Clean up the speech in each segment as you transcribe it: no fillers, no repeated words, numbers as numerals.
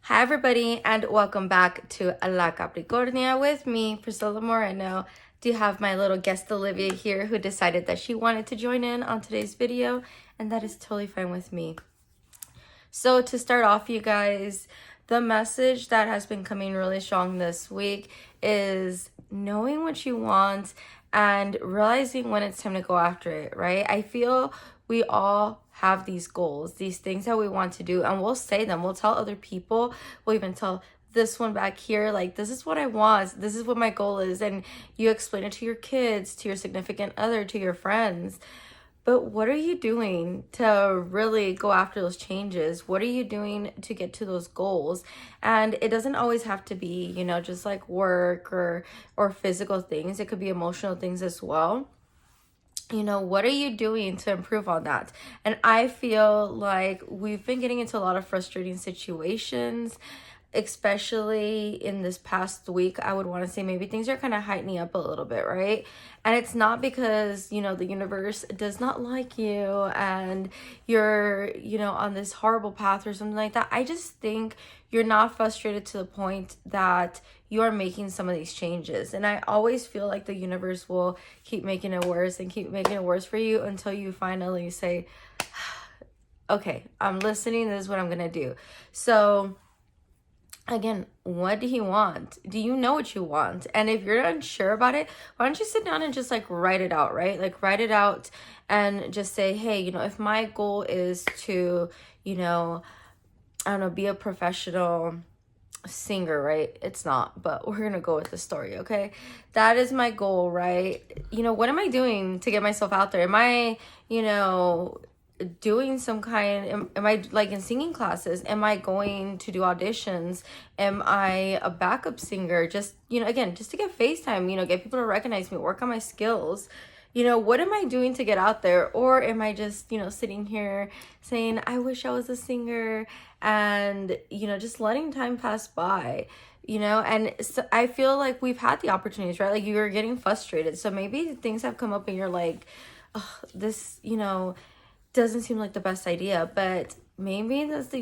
Hi everybody and welcome back to La Capricornia with me, Priscilla Moreno. Do have my little guest Olivia here who decided that she wanted to join in on today's video, and that is totally fine with me. So to start off, you guys, the message that has been coming really strong this week is knowing what you want and realizing when it's time to go after it, right? I feel we all have these goals, these things that we want to do, and we'll say them. We'll tell other people. We'll even tell this one back here, like, this is what I want. This is what my goal is. And you explain it to your kids, to your significant other, to your friends. But what are you doing to really go after those changes? What are you doing to get to those goals? And it doesn't always have to be, just like work or physical things. It could be emotional things as well. What are you doing to improve on that? And I feel like we've been getting into a lot of frustrating situations, especially in this past week. I would want to say maybe things are kind of heightening up a little bit, right? And it's not because, the universe does not like you and you're, on this horrible path or something like that. I just think you're not frustrated to the point that you are making some of these changes. And I always feel like the universe will keep making it worse and keep making it worse for you until you finally say, okay, I'm listening. This is what I'm going to do. So again, what do you want? Do you know what you want? And if you're unsure about it, why don't you sit down and just write it out, right? Write it out and just say, hey, if my goal is to, I don't know, be a professional singer, right? It's not, but we're gonna go with the story, okay? That is my goal, right? What am I doing to get myself out there? Am I, doing some kind, am I in singing classes? Am I going to do auditions? Am I a backup singer? Just, again, just to get FaceTime, get people to recognize me, work on my skills. What am I doing to get out there? Or am I just, sitting here saying, I wish I was a singer, and, just letting time pass by, and so I feel like we've had the opportunities, right? You're getting frustrated. So maybe things have come up and you're like, oh, this, doesn't seem like the best idea, but maybe that's the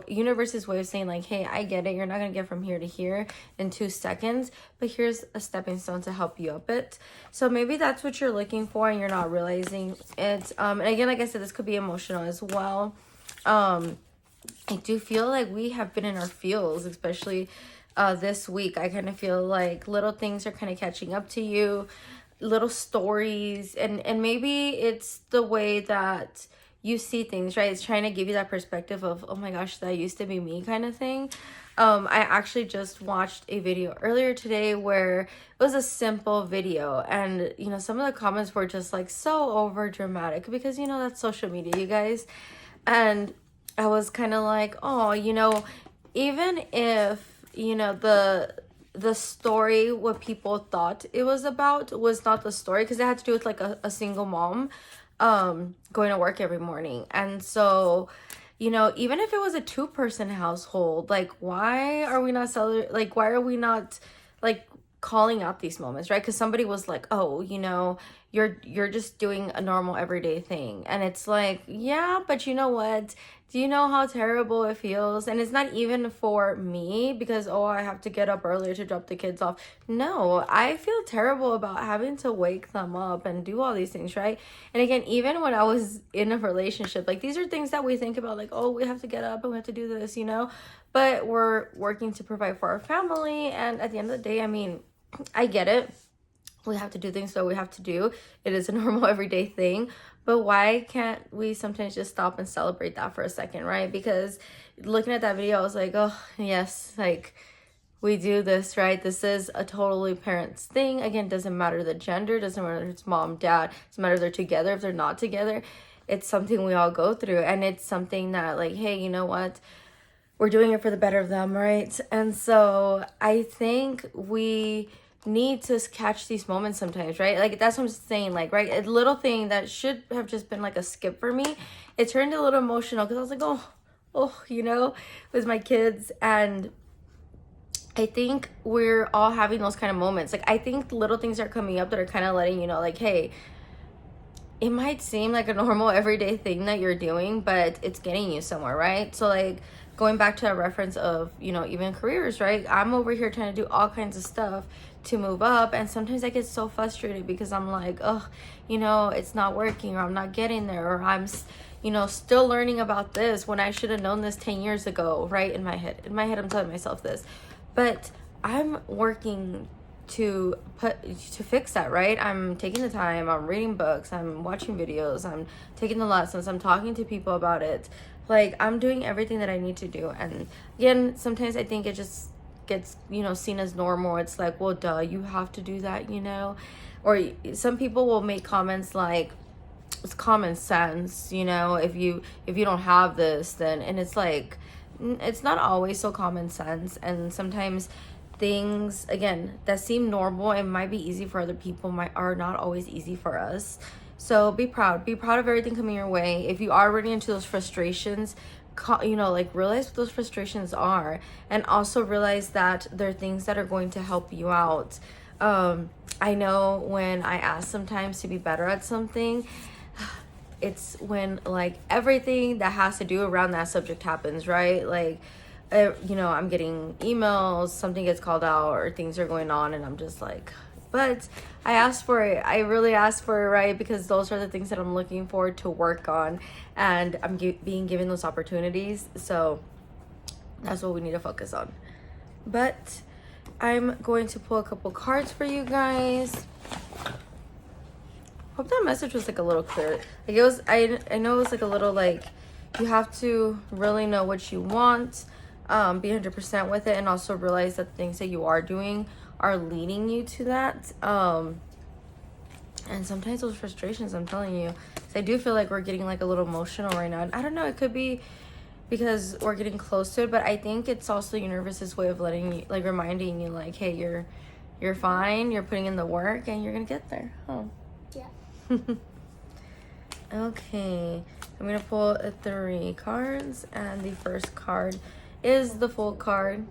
universe's way of saying hey, I get it. You're not going to get from here to here in 2 seconds, but here's a stepping stone to help you up it. So maybe that's what you're looking for and you're not realizing it. And again, like I said, this could be emotional as well. I do feel like we have been in our feels, especially this week. I kind of feel like little things are kind of catching up to you, little stories, and maybe it's the way that you see things, right? It's trying to give you that perspective of, oh my gosh, that used to be me kind of thing. I actually just watched a video earlier today where it was a simple video, and some of the comments were just so over dramatic because that's social media, you guys. And I was kind of like, oh, even if the story, what people thought it was about, was not the story, because it had to do with a single mom going to work every morning. And so even if it was a 2-person household, why are we not why are we not calling out these moments, right? Because somebody was like, oh, you're just doing a normal everyday thing. And it's yeah, but you know what? Do you know how terrible it feels? And it's not even for me because, oh, I have to get up earlier to drop the kids off. No, I feel terrible about having to wake them up and do all these things, right? And again, even when I was in a relationship, these are things that we think about, oh, we have to get up and we have to do this, but we're working to provide for our family. And at the end of the day, I mean, I get it. We have to do things that we have to do. It is a normal everyday thing. But why can't we sometimes just stop and celebrate that for a second, right? Because looking at that video, I was like, oh, yes, we do this, right? This is a totally parents thing. Again, doesn't matter the gender, doesn't matter if it's mom, dad, doesn't matter if they're together, if they're not together. It's something we all go through. And it's something that hey, you know what? We're doing it for the better of them, right? And so I think we need to catch these moments sometimes, right? That's what I'm saying, right? A little thing that should have just been a skip for me, it turned a little emotional because I was like, oh, with my kids. And I think we're all having those kind of moments. I think little things are coming up that are kind of letting you know, hey, it might seem like a normal everyday thing that you're doing, but it's getting you somewhere, right? So going back to a reference of, you know, even careers, right? I'm over here trying to do all kinds of stuff to move up, and sometimes I get so frustrated because I'm like, oh, you know, it's not working, or I'm not getting there, or I'm, you know, still learning about this when I should have known this 10 years ago, right? In my head, I'm telling myself this, but I'm working to fix that, right? I'm taking the time, I'm reading books, I'm watching videos, I'm taking the lessons, I'm talking to people about it. Like, I'm doing everything that I need to do. And again, sometimes I think it just gets, you know, seen as normal. It's like, well, duh, you have to do that, you know? Or some people will make comments like, it's common sense, you know, if you don't have this, then, and it's like, it's not always so common sense. And sometimes things, again, that seem normal and might be easy for other people are not always easy for us. So be proud of everything coming your way. If you are running into those frustrations, you know, like, realize what those frustrations are, and also realize that there are things that are going to help you out. I know when I ask sometimes to be better at something, it's when, like, everything that has to do around that subject happens, right? Like, you know, I'm getting emails, something gets called out, or things are going on, and I'm just like, but I asked for it. I really asked for it, right? Because those are the things that I'm looking forward to work on, and I'm being given those opportunities. So that's what we need to focus on. But I'm going to pull a couple cards for you guys. Hope that message was like a little clear. Like, it was, I know it was like a little, like, you have to really know what you want, be 100% with it, and also realize that the things that you are doing are leading you to that. And sometimes those frustrations, I'm telling you, 'cause I do feel like we're getting like a little emotional right now. I don't know, it could be because we're getting close to it, but I think it's also your nervousness way of letting you, like, reminding you, like, hey, you're fine, you're putting in the work, and you're gonna get there. Oh yeah. Okay, I'm gonna pull 3 cards, and the first card is the Fool card,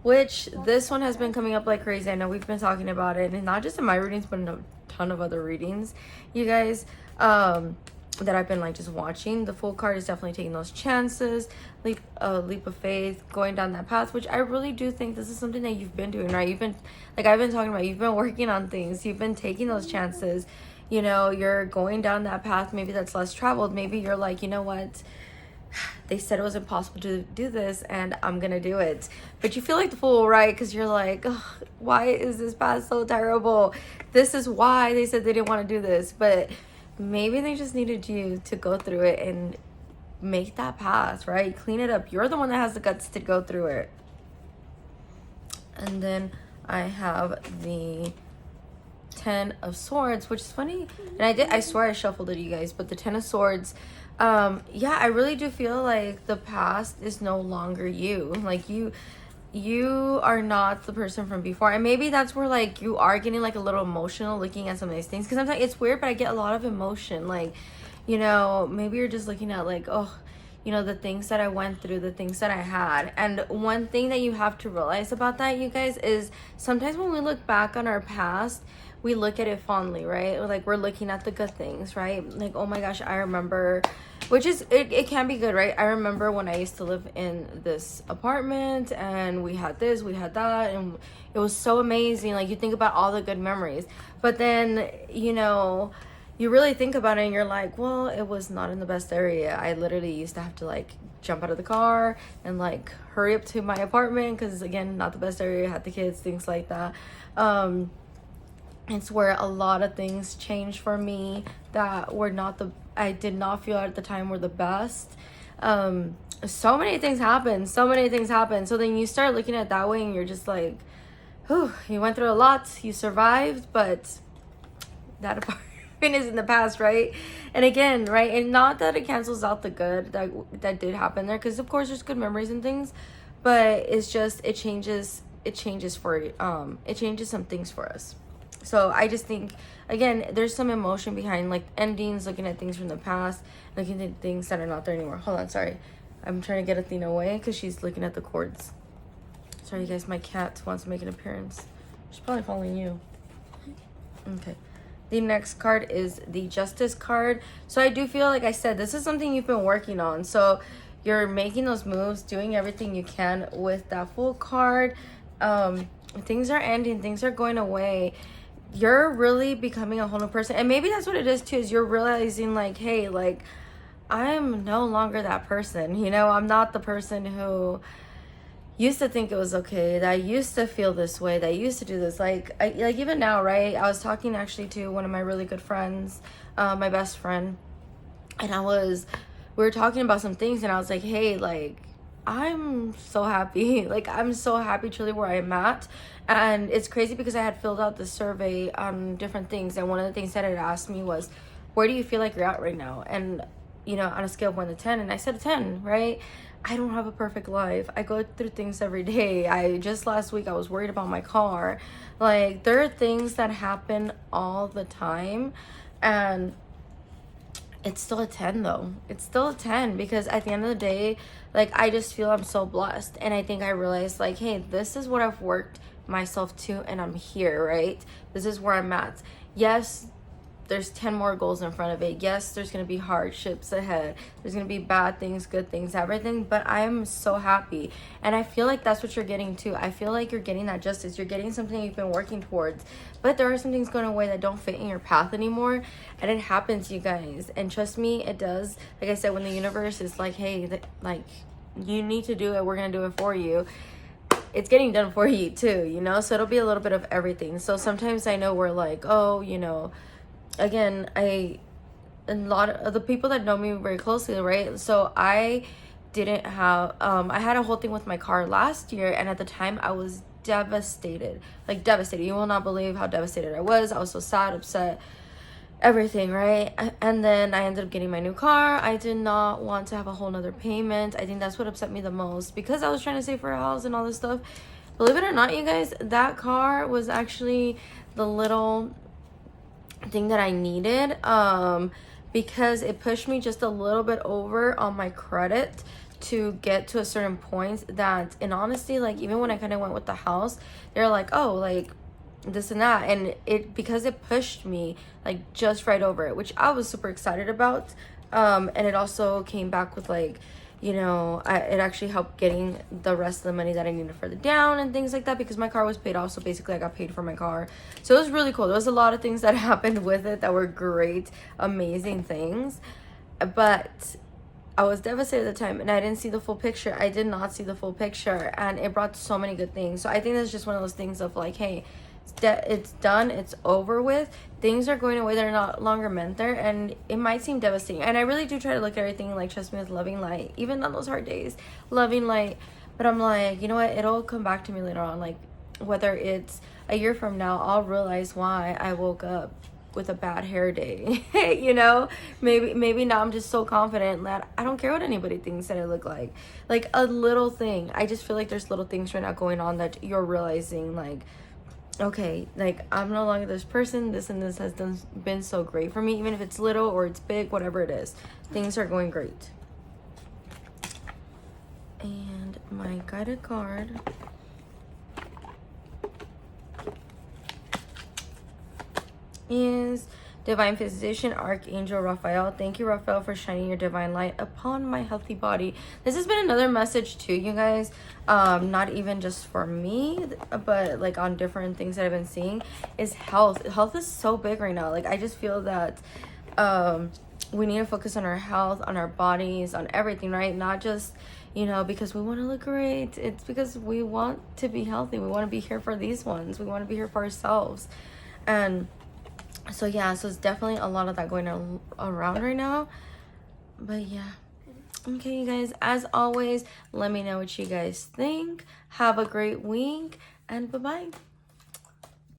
which this one has been coming up like crazy. I know we've been talking about it, and not just in my readings, but in a ton of other readings, you guys, that I've been like just watching. The Fool card is definitely taking those chances, leap of faith, going down that path, which I really do think this is something that you've been doing, right? You've been, like I've been talking about, you've been working on things, you've been taking those chances, you know, you're going down that path, maybe that's less traveled. Maybe you're like, you know what, they said it was impossible to do this, and I'm gonna do it. But you feel like the fool, right? Because you're like, why is this path so terrible? This is why they said they didn't want to do this. But maybe they just needed you to go through it and make that path, right? Clean it up. You're the one that has the guts to go through it. And then I have the 10 of Swords, which is funny, and I swear I shuffled it, you guys, but the 10 of Swords, yeah, I really do feel like the past is no longer you. Like, you are not the person from before, and maybe that's where, like, you are getting like a little emotional looking at some of these things, because sometimes it's weird, but I get a lot of emotion. Like, you know, maybe you're just looking at like, oh, you know, the things that I went through, the things that I had. And one thing that you have to realize about that, you guys, is sometimes when we look back on our past, we look at it fondly, right? Like, we're looking at the good things, right? Like, oh my gosh, I remember, which is, it can be good, right? I remember when I used to live in this apartment, and we had this, we had that, and it was so amazing. Like, you think about all the good memories, but then, you know, you really think about it and you're like, well, it was not in the best area. I literally used to have to like jump out of the car and like hurry up to my apartment, because again, not the best area, had the kids, things like that. It's where a lot of things changed for me that were not I did not feel at the time were the best. So many things happened. So then you start looking at it that way, and you're just like, whew, you went through a lot, you survived, but that apartment is in the past, right? And again, right, and not that it cancels out the good that did happen there, because of course there's good memories and things, but it's just, it changes some things for us. So I just think, again, there's some emotion behind like endings, looking at things from the past, looking at things that are not there anymore. Hold on, sorry, I'm trying to get Athena away because she's looking at the cords. Sorry, you guys, my cat wants to make an appearance. She's probably following you. Okay. The next card is the Justice card. So I do feel, like I said, this is something you've been working on. So you're making those moves, doing everything you can with that Fool card. Things are ending, things are going away. You're really becoming a whole new person. And maybe that's what it is too, is you're realizing like, hey, like, I'm no longer that person. You know, I'm not the person who used to think it was okay, that I used to feel this way, that I used to do this. Like even now, right? I was talking actually to one of my really good friends, my best friend, and we were talking about some things, and I was like, hey, like, I'm so happy. Like, I'm so happy truly where I'm at. And it's crazy because I had filled out the survey on different things, and one of the things that it asked me was, where do you feel like you're at right now? And, you know, on a scale of 1 to 10, and I said 10, right? I don't have a perfect life. I go through things every day. Just last week I was worried about my car. Like, there are things that happen all the time, and it's still a 10 though. It's still a 10 because at the end of the day, like, I just feel I'm so blessed. And I think I realized, like, hey, this is what I've worked myself to, and I'm here, right? This is where I'm at. Yes, there's 10 more goals in front of it. Yes, there's going to be hardships ahead. There's going to be bad things, good things, everything. But I'm so happy. And I feel like that's what you're getting too. I feel like you're getting that justice. You're getting something you've been working towards. But there are some things going away that don't fit in your path anymore. And it happens, you guys. And trust me, it does. Like I said, when the universe is like, hey, like, you need to do it. We're going to do it for you. It's getting done for you too, you know? So it'll be a little bit of everything. So sometimes I know we're like, oh, you know, again, a lot of the people that know me very closely, right? So I didn't have I had a whole thing with my car last year, and at the time I was devastated. Like, devastated. You will not believe how devastated I was. I was so sad, upset, everything, right? And then I ended up getting my new car. I did not want to have a whole nother payment. I think that's what upset me the most, because I was trying to save for a house and all this stuff. Believe it or not, you guys, that car was actually the little thing that I needed, because it pushed me just a little bit over on my credit to get to a certain point that, in honesty, like, even when I kind of went with the house, they're like, oh, like, this and that, and because it pushed me like just right over it, which I was super excited about. And it also came back with, like, you know, it actually helped getting the rest of the money that I needed for the down and things like that, because my car was paid off. So basically I got paid for my car. So it was really cool. There was a lot of things that happened with it that were great, amazing things. But I was devastated at the time, and I didn't see the full picture. I did not see the full picture, and it brought so many good things. So I think that's just one of those things of like, hey, it's done, it's over with. Things are going away, they're not longer meant there, and it might seem devastating. And I really do try to look at everything, like, trust me, with loving light, even on those hard days, loving light. But I'm like, you know what, it'll come back to me later on. Like, whether it's a year from now, I'll realize why I woke up with a bad hair day. You know, maybe now I'm just so confident that I don't care what anybody thinks that I look like a little thing. I just feel like there's little things right now going on that you're realizing, like, okay, like, I'm no longer this person. This and this has been so great for me, even if it's little or it's big, whatever it is, things are going great. And my guided card is Divine Physician, Archangel Raphael. Thank you, Raphael, for shining your divine light upon my healthy body. This has been another message too, you guys. Not even just for me, but like on different things that I've been seeing, is health. Health is so big right now. Like, I just feel that we need to focus on our health, on our bodies, on everything, right? Not just, you know, because we want to look great. It's because we want to be healthy. We want to be here for these ones. We want to be here for ourselves. And so yeah, so it's definitely a lot of that going around right now. But yeah, okay, you guys, as always, let me know what you guys think. Have a great week, and bye-bye.